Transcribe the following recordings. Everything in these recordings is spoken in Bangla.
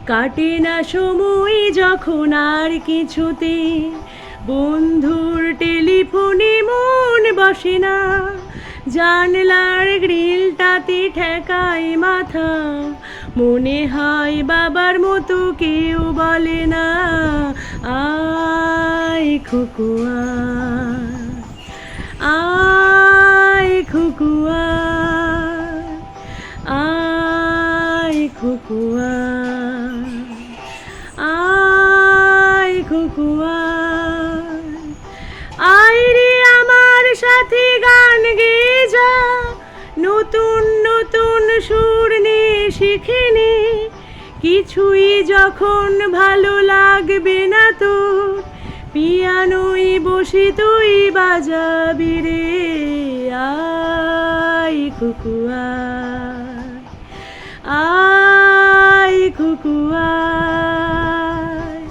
কাটে না সময় যখন আর কিছুতে, বন্ধুর টেলিফোনে মন বসে না, জানলার গ্রিলটাতে ঠেকায় মাথা, মনে হয় বাবার মতো কেউ বলে না, আয় খুকু আয় খুকু আয় খুকু আয় খুকু আয় রে আমার সাথে গান গেয়ে যা, নতুন নতুন সুর নিয়ে শিখে নে, কিছুই যখন ভালো লাগবে না তোর, পিয়ানোয় বসে তুই বাজাবি রে, আয় খুকু আয় খুকু আয়।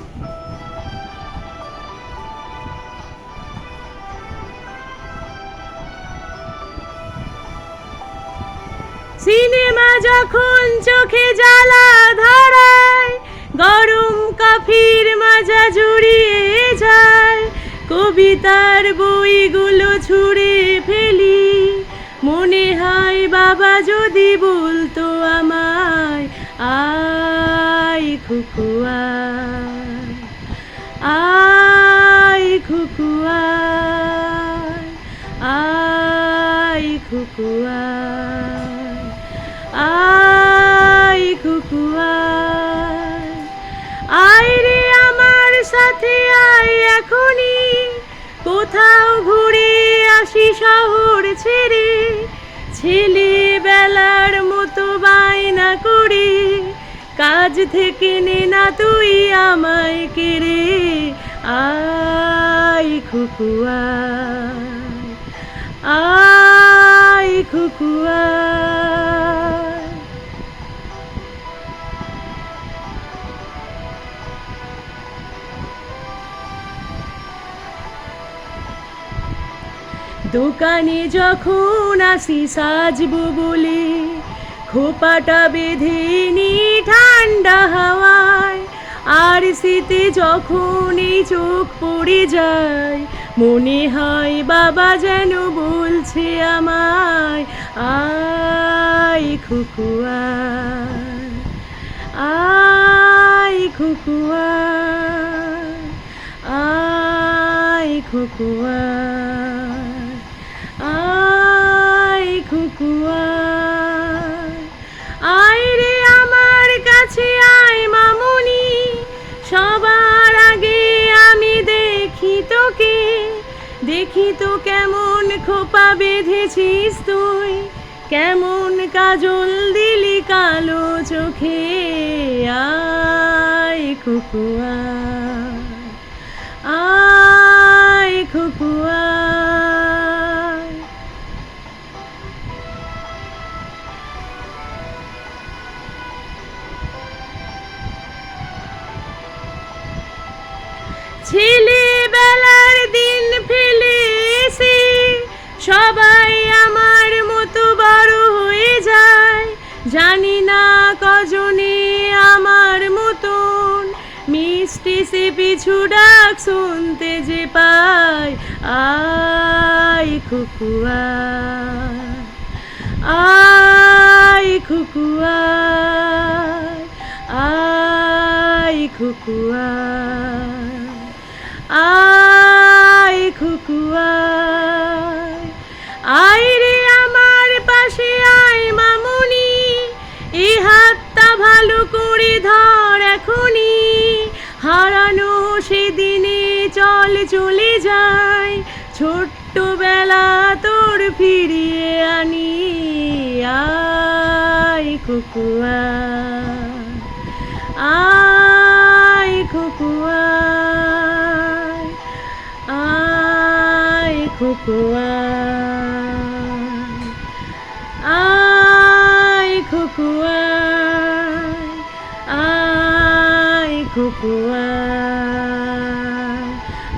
সিনেমা যখন চোখে জ্বালা ধরায়, গরম কফির মাজা জুড়িয়ে যায়, কবিতার বইগুলো ছুঁড়ে ফেলি, মনে হয় বাবা যদি বলতো আমায়, আয় খুকু আয় খুকু আয় খুকু আয় খুকু আয় রে আমার সাথে আয় এখনই, কোথাও ঘুরে আসি শহর ছেড়ে, ছেলেবেলার মতো বায়না করে, কাজ থেকে নে না তুই আমায় কেড়ে, আয় খুকু আয় খুকু দোকানে যখন আসি সাজবো বলে, খোপাটা বেঁধে নি ঠান্ডা হাওয়ায়, আর শীতে যখন এই চোখ পড়ে যায়, মনে হয় বাবা যেন বলছে আমায়, আয় খুকু আয় খুকু আয় খুকু আয় খুকু আয় রে আমার কাছে আয় মামুনি, সবার আগে আমি দেখি তোকে, দেখি তো কেমন খোপা বেঁধেছিস তুই, কেমন কাজল দিলি কালো চোখে, আয় খুকু আয় খুকু ছেলেবেলার দিন ফেলে এসে সবাই আমার মতো বড় হয়ে যায়, জানি না কজনে আমার মতন মিষ্টি সে পিছু ডাক শুনতে যে পায়, আয় খুকু আয় খুকু আয় খুকু আয় খুকু আয় রে আমার পাশে আয় মামুনি, এ হাতটা ভালো করে ধর এখনই, হারানো সেদিনে চল চলে যায়, ছোট্টবেলা তোর ফিরিয়ে আনি, আয় খুকু আয় খুকু আয় খুকু আয় খুকু আয় খুকু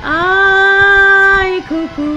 আয় খুকু